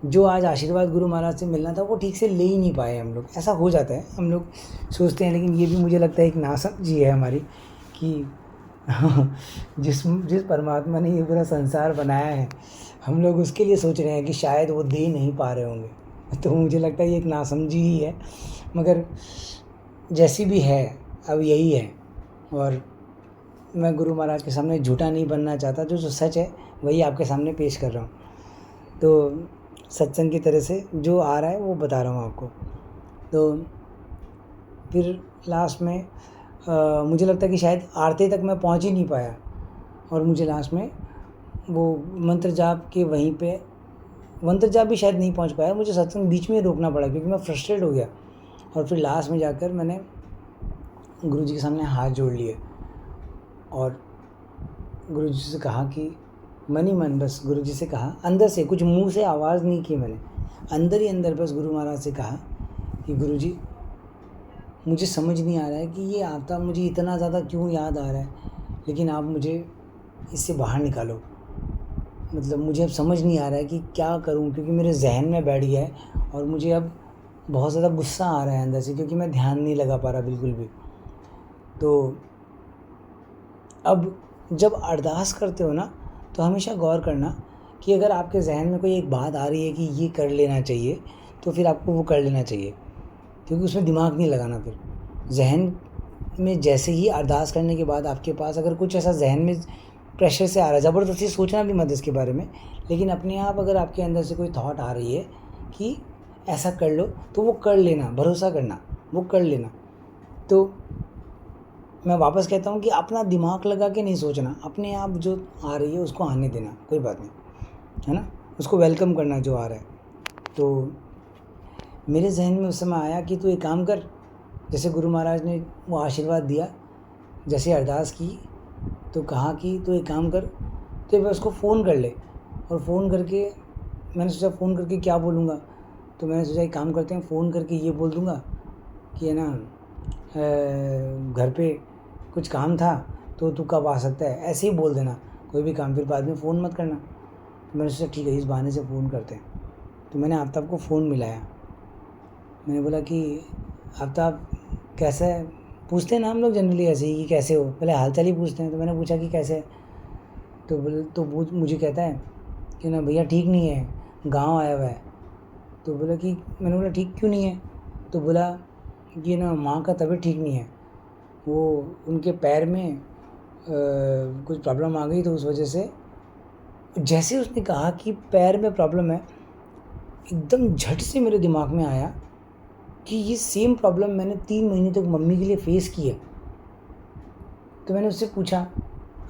जो आज आशीर्वाद गुरु महाराज से मिलना था वो ठीक से ले ही नहीं पाए हम लोग। ऐसा हो जाता है, हम लोग सोचते हैं, लेकिन ये भी मुझे लगता है एक नासमझी है हमारी कि जिस परमात्मा ने ये पूरा संसार बनाया है, हम लोग उसके लिए सोच रहे हैं कि शायद वो दे नहीं पा रहे होंगे। तो मुझे लगता है ये एक नासमझी ही है, मगर जैसी भी है अब यही है। और मैं गुरु महाराज के सामने झूठा नहीं बनना चाहता, जो सच है वही आपके सामने पेश कर रहा हूँ। तो सत्संग की तरह से जो आ रहा है वो बता रहा हूँ आपको। तो फिर लास्ट में मुझे लगता है कि शायद आरती तक मैं पहुँच ही नहीं पाया, और मुझे लास्ट में वो मंत्र जाप के वहीं पे, मंत्र जाप भी शायद नहीं पहुँच पाया, मुझे सत्संग बीच में रोकना पड़ा क्योंकि मैं फ्रस्ट्रेट हो गया। और फिर लास्ट में जाकर मैंने गुरु जी के सामने हाथ जोड़ लिए और गुरु जी से कहा कि मन ही मन, बस गुरु जी से कहा अंदर से, कुछ मुंह से आवाज़ नहीं की मैंने, अंदर ही अंदर बस गुरु महाराज से कहा कि गुरु जी मुझे समझ नहीं आ रहा है कि ये आफ़ताब मुझे इतना ज़्यादा क्यों याद आ रहा है, लेकिन आप मुझे इससे बाहर निकालो। मतलब मुझे अब समझ नहीं आ रहा है कि क्या करूं, क्योंकि मेरे जहन में बैठ गया है और मुझे अब बहुत ज़्यादा गुस्सा आ रहा है अंदर से, क्योंकि मैं ध्यान नहीं लगा पा रहा बिल्कुल भी। तो अब जब अरदास करते हो ना, तो हमेशा गौर करना कि अगर आपके जहन में कोई एक बात आ रही है कि ये कर लेना चाहिए, तो फिर आपको वो कर लेना चाहिए, क्योंकि उसमें दिमाग नहीं लगाना। फिर जहन में जैसे ही अरदास करने के बाद आपके पास अगर कुछ ऐसा जहन में प्रेशर से आ रहा है, ज़बरदस्ती सोचना भी मत इसके बारे में, लेकिन अपने आप अगर आपके अंदर से कोई थॉट आ रही है कि ऐसा कर लो, तो वो कर लेना, भरोसा करना, वो कर लेना। तो मैं वापस कहता हूँ कि अपना दिमाग लगा के नहीं सोचना, अपने आप जो आ रही है उसको आने देना, कोई बात नहीं, है ना, उसको वेलकम करना जो आ रहा है। तो मेरे जहन में उस समय आया कि तू एक काम कर, जैसे गुरु महाराज ने वो आशीर्वाद दिया, जैसे अरदास की तो कहा कि तू एक काम कर, तो एक बार उसको फ़ोन कर ले। और फ़ोन करके मैंने सोचा फ़ोन करके क्या बोलूँगा, तो मैंने सोचा एक काम करते हैं, फ़ोन करके ये बोल दूँगा कि है ना घर पे कुछ काम था तो तू कब आ सकता है, ऐसे ही बोल देना कोई भी काम, फिर बाद में फ़ोन मत करना। तो मैंने सोचा ठीक है, इस बहाने से फ़ोन करते हैं। तो मैंने आफ़ताब को फ़ोन मिलाया, मैंने बोला कि आफ़ताब कैसा है, पूछते हैं ना हम लोग जनरली ऐसे ही कि कैसे हो, पहले हाल चाल ही पूछते हैं। तो मैंने पूछा कि कैसे है, तो वो मुझे कहता है कि ना भैया ठीक नहीं है, गांव आया हुआ है। तो बोला कि, मैंने बोला ठीक क्यों नहीं है, तो बोला कि ना माँ का तबीयत ठीक नहीं है, वो उनके पैर में कुछ प्रॉब्लम आ गई, तो उस वजह से जैसे उसने कहा कि पैर में प्रॉब्लम है, एकदम झट से मेरे दिमाग में आया कि ये सेम प्रॉब्लम मैंने 3 महीने तक मम्मी के लिए फेस की है। तो मैंने उससे पूछा,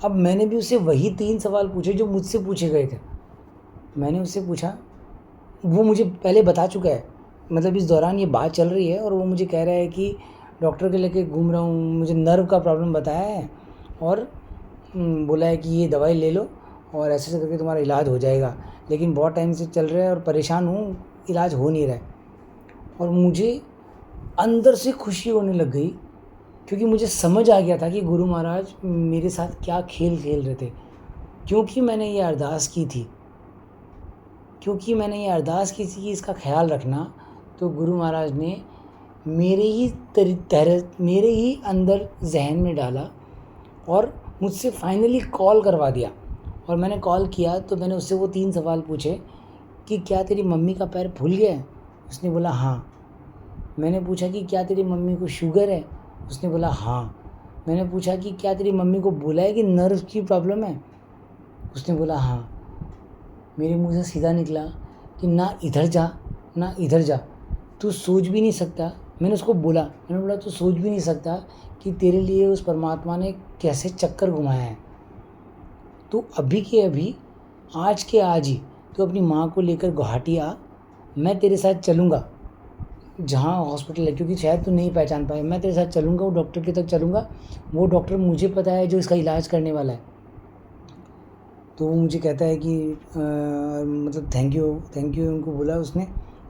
अब मैंने भी उससे वही 3 सवाल पूछे जो मुझसे पूछे गए थे। मैंने उससे पूछा, वो मुझे पहले बता चुका है, मतलब इस दौरान ये बात चल रही है और वो मुझे कह रहा है कि डॉक्टर के लेके घूम रहा हूँ, मुझे नर्व का प्रॉब्लम बताया है और बोला है कि ये दवाई ले लो और ऐसे करके तुम्हारा इलाज हो जाएगा, लेकिन बहुत टाइम से चल रहा है और परेशान हूँ, इलाज हो नहीं रहा है। और मुझे अंदर से खुशी होने लग गई, क्योंकि मुझे समझ आ गया था कि गुरु महाराज मेरे साथ क्या खेल खेल रहे थे। क्योंकि मैंने ये अरदास की थी कि इसका ख्याल रखना, तो गुरु महाराज ने मेरे ही अंदर जहन में डाला और मुझसे फाइनली कॉल करवा दिया। और मैंने कॉल किया तो मैंने उससे वो 3 सवाल पूछे कि क्या तेरी मम्मी का पैर फूल गया है? उसने बोला हाँ। मैंने पूछा कि क्या तेरी मम्मी को शुगर है? उसने बोला हाँ। मैंने पूछा कि क्या तेरी मम्मी को बोला है कि नर्व की प्रॉब्लम है? उसने बोला हाँ। मेरे मुंह से सीधा निकला कि ना इधर जा ना इधर जा, तू सोच भी नहीं सकता। मैंने उसको बोला, तू सोच भी नहीं सकता कि तेरे लिए उस परमात्मा ने कैसे चक्कर घुमाया है। तू अभी के अभी, आज के आज ही तू अपनी माँ को लेकर गुवाहाटी आ, मैं तेरे साथ चलूँगा जहाँ हॉस्पिटल है, क्योंकि शायद तू नहीं पहचान पाए। मैं तेरे साथ चलूँगा, वो डॉक्टर के तक चलूँगा, वो डॉक्टर मुझे पता है जो इसका इलाज करने वाला है। तो वो मुझे कहता है कि मतलब थैंक यू उनको बोला उसने।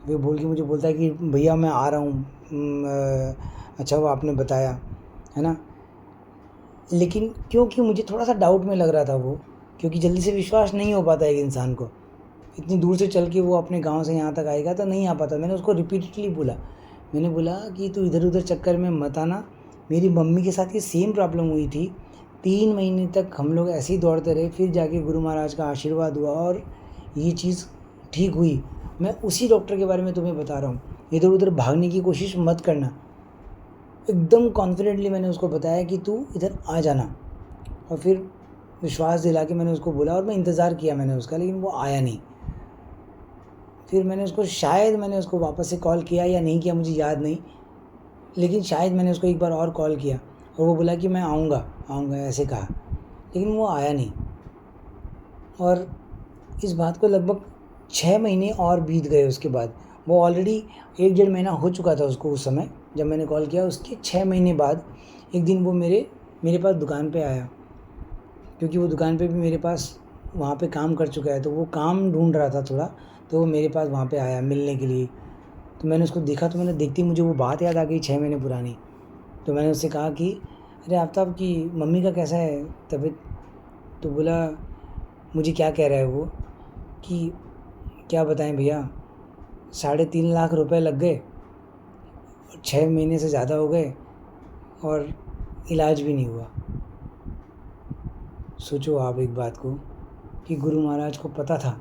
वे बोल के मुझे बोलता है कि भैया मैं आ रहा हूँ, अच्छा वो आपने बताया, है ना। लेकिन क्योंकि मुझे थोड़ा सा डाउट में लग रहा था वो, क्योंकि जल्दी से विश्वास नहीं हो पाता एक इंसान को, इतनी दूर से चल के वो अपने गांव से यहाँ तक आएगा तो नहीं आ पाता। मैंने उसको रिपीटेडली बोला, मैंने बोला कि तू इधर उधर चक्कर में मत आना, मेरी मम्मी के साथ ये सेम प्रॉब्लम हुई थी, 3 महीने तक हम लोग ऐसे ही दौड़ते रहे, फिर जाके गुरु महाराज का आशीर्वाद हुआ और ये चीज़ ठीक हुई। मैं उसी डॉक्टर के बारे में तुम्हें बता रहा हूँ, इधर उधर भागने की कोशिश मत करना। एकदम कॉन्फिडेंटली मैंने उसको बताया कि तू इधर आ जाना। और फिर विश्वास दिला के मैंने उसको बोला और मैं इंतज़ार किया मैंने उसका, लेकिन वो आया नहीं। फिर मैंने उसको वापस से कॉल किया या नहीं किया मुझे याद नहीं, लेकिन शायद मैंने उसको एक बार और कॉल किया और वो बोला कि मैं आऊँगा ऐसे कहा, लेकिन वो आया नहीं। और इस बात को लगभग 6 महीने और बीत गए उसके बाद। वो ऑलरेडी 1-1.5 महीना हो चुका था उसको उस समय जब मैंने कॉल किया। उसके 6 महीने बाद एक दिन वो मेरे पास दुकान पे आया, क्योंकि वो दुकान पे भी मेरे पास वहाँ पे काम कर चुका है, तो वो काम ढूंढ रहा था थोड़ा, तो वो मेरे पास वहाँ पे आया मिलने के लिए। तो मैंने उसको देखा, तो मैंने देखती मुझे वो बात याद आ गई 6 महीने पुरानी। तो मैंने उससे कहा कि अरे आफ्ताब की मम्मी का कैसा है तबीयत? तो बोला, मुझे क्या कह रहा है वो कि क्या बताएं भैया, 3.5 लाख रुपए लग गए, 6 महीने से ज़्यादा हो गए और इलाज भी नहीं हुआ। सोचो आप एक बात को कि गुरु महाराज को पता था,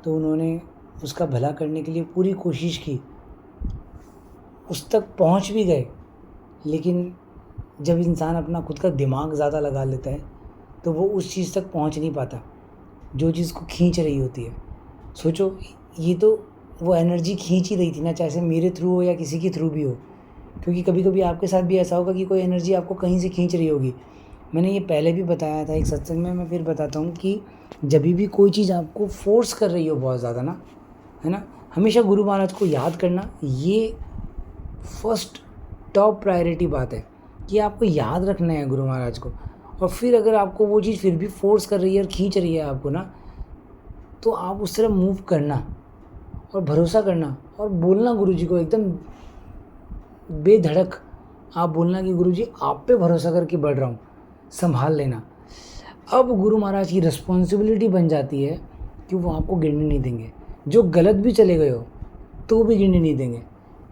तो उन्होंने उसका भला करने के लिए पूरी कोशिश की, उस तक पहुंच भी गए। लेकिन जब इंसान अपना खुद का दिमाग ज़्यादा लगा लेता है तो वो उस चीज़ तक पहुंच नहीं पाता जो चीज़ को खींच रही होती है। सोचो, ये तो वो एनर्जी खींच ही रही थी ना, चाहे से मेरे थ्रू हो या किसी के थ्रू भी हो, क्योंकि कभी कभी आपके साथ भी ऐसा होगा कि कोई एनर्जी आपको कहीं से खींच रही होगी। मैंने ये पहले भी बताया था एक सत्संग में, मैं फिर बताता हूँ कि जब भी कोई चीज़ आपको फोर्स कर रही हो बहुत ज़्यादा ना, है ना, हमेशा गुरु महाराज को याद करना, ये फर्स्ट टॉप प्रायोरिटी बात है कि आपको याद रखना है गुरु महाराज को। और फिर अगर आपको वो चीज़ फिर भी फोर्स कर रही है और खींच रही है आपको ना, तो आप उस तरह मूव करना और भरोसा करना और बोलना गुरु जी को एकदम बेधड़क। आप बोलना कि गुरु जी आप पे भरोसा करके बढ़ रहा हूँ, संभाल लेना। अब गुरु महाराज की रिस्पॉन्सिबिलिटी बन जाती है कि वो आपको गिरने नहीं देंगे, जो गलत भी चले गए हो तो भी गिरने नहीं देंगे।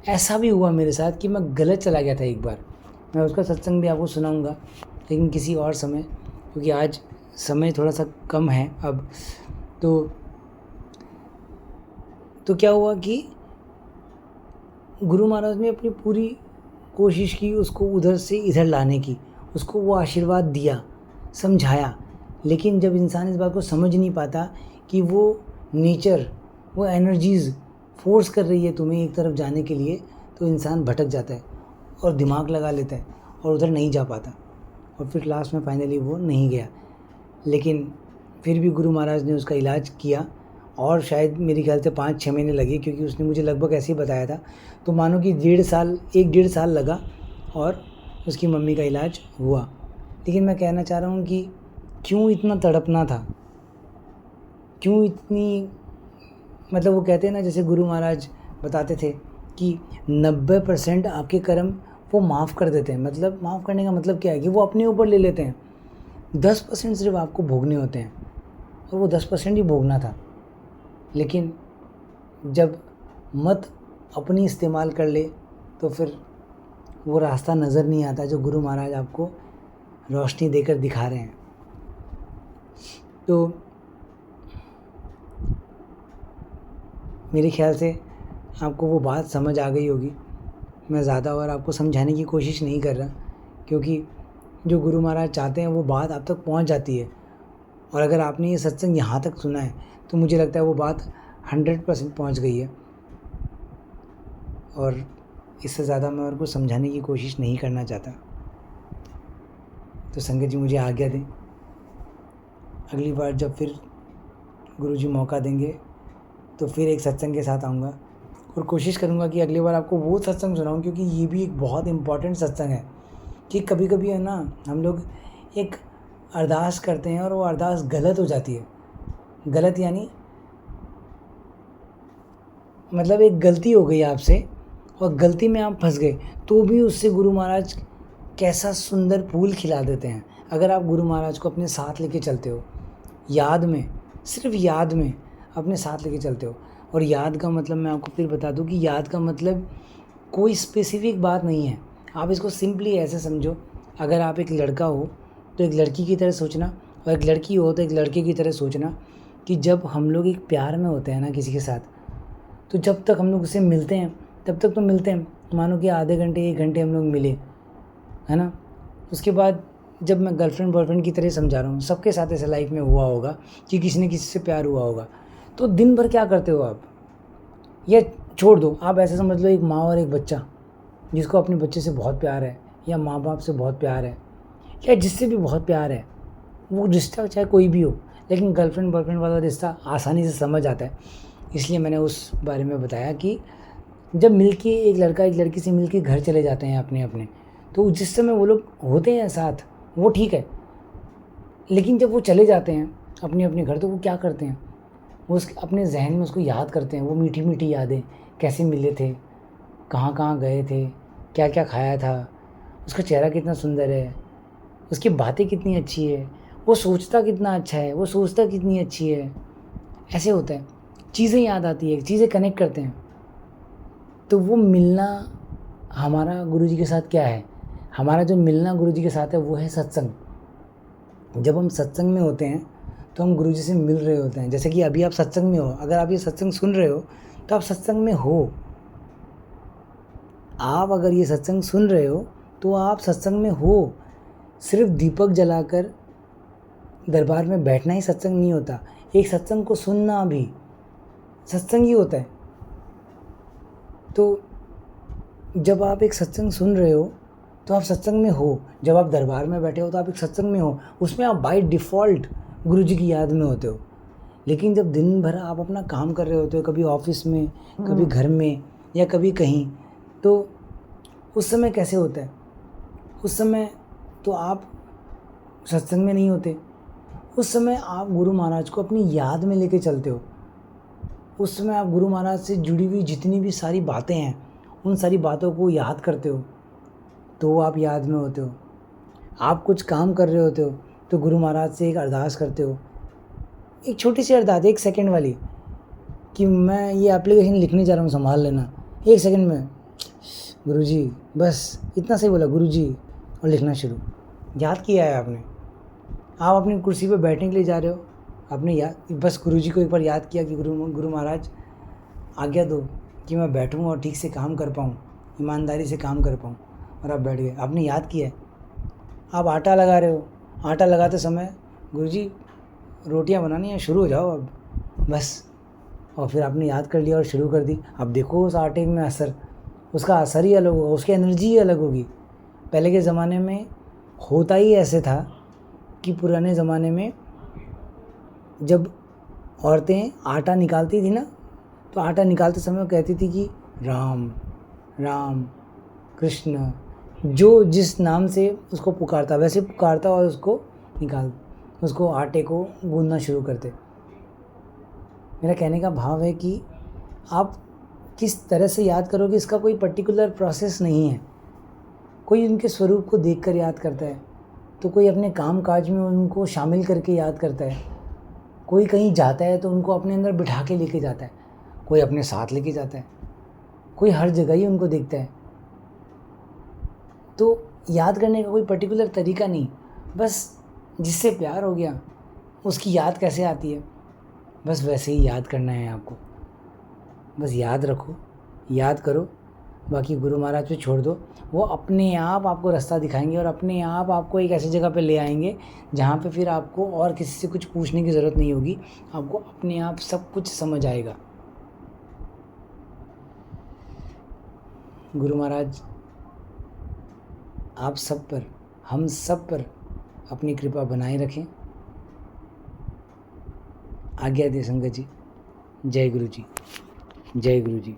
ऐसा भी हुआ मेरे साथ कि मैं गलत चला गया था एक बार, मैं उसका सत्संग भी आपको सुनाऊंगा लेकिन किसी और समय, क्योंकि आज समय थोड़ा सा कम है अब। तो क्या हुआ कि गुरु महाराज ने अपनी पूरी कोशिश की उसको उधर से इधर लाने की, उसको वो आशीर्वाद दिया, समझाया लेकिन जब इंसान इस बात को समझ नहीं पाता कि वो नेचर, वो एनर्जीज़ फोर्स कर रही है तुम्हें एक तरफ जाने के लिए, तो इंसान भटक जाता है और दिमाग लगा लेता है और उधर नहीं जा पाता, और फिर लास्ट में फाइनली वो नहीं गया। लेकिन फिर भी गुरु महाराज ने उसका इलाज किया, और शायद मेरे ख्याल से 5-6 महीने लगे, क्योंकि उसने मुझे लगभग ऐसे ही बताया था। तो मानो कि 1.5 साल लगा और उसकी मम्मी का इलाज हुआ। लेकिन मैं कहना चाह रहा हूँ कि क्यों इतना तड़पना था, क्यों इतनी, मतलब वो कहते हैं ना, जैसे गुरु महाराज बताते थे कि 90% आपके कर्म वो माफ़ कर देते हैं। मतलब माफ़ करने का मतलब क्या है कि वो अपने ऊपर ले लेते हैं, 10% सिर्फ आपको भोगने होते हैं, और वो 10% ही भोगना था। लेकिन जब मत अपनी इस्तेमाल कर ले तो फिर वो रास्ता नज़र नहीं आता जो गुरु महाराज आपको रोशनी देकर दिखा रहे हैं। तो मेरे ख्याल से आपको वो बात समझ आ गई होगी। मैं ज़्यादा और आपको समझाने की कोशिश नहीं कर रहा, क्योंकि जो गुरु महाराज चाहते हैं वो बात आप तक पहुंच जाती है। और अगर आपने ये सत्संग यहाँ तक सुना है तो मुझे लगता है वो बात 100% पहुंच गई है, और इससे ज़्यादा मैं और को समझाने की कोशिश नहीं करना चाहता। तो संगत जी मुझे आज्ञा दें, अगली बार जब फिर गुरुजी मौका देंगे तो फिर एक सत्संग के साथ आऊँगा, और कोशिश करूँगा कि अगली बार आपको वो सत्संग सुनाऊँ, क्योंकि ये भी एक बहुत इम्पॉर्टेंट सत्संग है। कि कभी कभी है ना, हम लोग एक अरदास करते हैं और वो अरदास गलत हो जाती है। गलत यानी मतलब एक गलती हो गई आपसे और गलती में आप फंस गए, तो भी उससे गुरु महाराज कैसा सुंदर फूल खिला देते हैं। अगर आप गुरु महाराज को अपने साथ लेके चलते हो, याद में, सिर्फ याद में अपने साथ लेके चलते हो। और याद का मतलब मैं आपको फिर बता दूं कि याद का मतलब कोई स्पेसिफिक बात नहीं है। आप इसको सिंपली ऐसे समझो, अगर आप एक लड़का हो तो एक लड़की की तरह सोचना, और एक लड़की हो तो एक लड़के की तरह सोचना कि जब हम लोग एक प्यार में होते हैं ना किसी के साथ, तो जब तक हम लोग उससे मिलते हैं तब तक तो मिलते हैं, मानो कि आधे घंटे 1 घंटे हम लोग मिले, है ना। उसके बाद जब मैं गर्लफ्रेंड बॉयफ्रेंड की तरह समझा रहा हूँ, सबके साथ ऐसा लाइफ में हुआ होगा कि किसी ने किसी से प्यार हुआ होगा। तो दिन भर क्या करते हो आप, या छोड़ दो, आप ऐसे समझ लो एक माँ और एक बच्चा जिसको अपने बच्चे से बहुत प्यार है, या माँ बाप से बहुत प्यार है, या जिससे भी बहुत प्यार है, वो रिश्ता चाहे कोई भी हो, लेकिन गर्लफ्रेंड बॉयफ्रेंड वाला रिश्ता आसानी से समझ आता है। इसलिए मैंने उस बारे में बताया कि जब मिलके एक लड़का एक लड़की से मिलके घर चले जाते हैं अपने अपने, तो जिस समय वो लोग होते हैं साथ वो ठीक है, लेकिन जब वो चले जाते हैं अपने अपने घर, तो वो क्या करते हैं, वो अपने जहन में उसको याद करते हैं, वो मीठी मीठी यादें, कैसे मिले थे, कहाँ कहाँ गए थे, क्या क्या खाया था, उसका चेहरा कितना सुंदर है, उसकी बातें कितनी अच्छी है, वो सोचता कितना अच्छा है, वो सोचता कितनी अच्छी है। ऐसे होता है, चीज़ें याद आती है, चीज़ें कनेक्ट करते हैं। तो वो मिलना हमारा गुरुजी के साथ क्या है, हमारा जो मिलना गुरुजी के साथ है वो है सत्संग। जब हम सत्संग में होते हैं तो हम गुरुजी से मिल रहे होते हैं। जैसे कि अभी आप सत्संग में हो, अगर आप ये सत्संग सुन रहे हो तो आप सत्संग में हो। आप अगर ये सत्संग सुन रहे हो तो आप सत्संग में हो। सिर्फ दीपक जलाकर दरबार में बैठना ही सत्संग नहीं होता, एक सत्संग को सुनना भी सत्संग ही होता है। तो जब आप एक सत्संग सुन रहे हो तो आप सत्संग में हो, जब आप दरबार में बैठे हो तो आप एक सत्संग में हो, उसमें आप बाय डिफ़ॉल्ट गुरुजी की याद में होते हो। लेकिन जब दिन भर आप अपना काम कर रहे होते हो, कभी ऑफिस में, कभी घर में, या कभी कहीं, तो उस समय कैसे होता है, उस समय तो आप सत्संग में नहीं होते, उस समय आप गुरु महाराज को अपनी याद में लेके चलते हो। उस समय आप गुरु महाराज से जुड़ी हुई जितनी भी सारी बातें हैं उन सारी बातों को याद करते हो, तो आप याद में होते हो। आप कुछ काम कर रहे होते हो तो गुरु महाराज से एक अरदास करते हो, एक छोटी सी अरदास 1 सेकंड वाली, कि मैं ये एप्लीकेशन लिखने जा रहा हूँ, संभाल लेना 1 सेकंड में, गुरुजी, बस इतना सही बोला गुरुजी, और लिखना शुरू। याद किया है आपने। आप अपनी कुर्सी पे बैठने के लिए जा रहे हो, आपने याद, बस गुरुजी को एक बार याद किया कि गुरु महाराज आज्ञा दो कि मैं बैठूं और ठीक से काम कर पाऊँ, ईमानदारी से काम कर पाऊँ, और आप बैठ गए, आपने याद किया है। आप आटा लगा रहे हो, आटा लगाते समय गुरुजी रोटियां बनानी है, शुरू हो जाओ अब बस। और फिर आपने याद कर लिया और शुरू कर दी। अब देखो उस आटे में असर, उसका असर ही अलग होगा, उसकी एनर्जी ही अलग होगी। पहले के ज़माने में होता ही ऐसे था कि पुराने ज़माने में जब औरतें आटा निकालती थी ना, तो आटा निकालते समय वो कहती थी कि राम राम कृष्ण, जो जिस नाम से उसको पुकारता वैसे पुकारता और उसको आटे को गूंदना शुरू करते। मेरा कहने का भाव है कि आप किस तरह से याद करोगे इसका कोई पर्टिकुलर प्रोसेस नहीं है। कोई उनके स्वरूप को देखकर याद करता है, तो कोई अपने काम काज में उनको शामिल करके याद करता है, कोई कहीं जाता है तो उनको अपने अंदर बिठा के लेके जाता है, कोई अपने साथ लेके जाता है, कोई हर जगह ही उनको देखता है। तो याद करने का कोई पर्टिकुलर तरीका नहीं, बस जिससे प्यार हो गया उसकी याद कैसे आती है, बस वैसे ही याद करना है आपको। बस याद रखो, याद करो, बाकी गुरु महाराज पे छोड़ दो। वो अपने आप आपको रास्ता दिखाएंगे और अपने आप आपको एक ऐसी जगह पे ले आएंगे जहाँ पे फिर आपको और किसी से कुछ पूछने की ज़रूरत नहीं होगी, आपको अपने आप सब कुछ समझ आएगा। गुरु महाराज आप सब पर, हम सब पर अपनी कृपा बनाए रखें। आज्ञा दे संगत जी। जय गुरु जी, जय गुरु जी।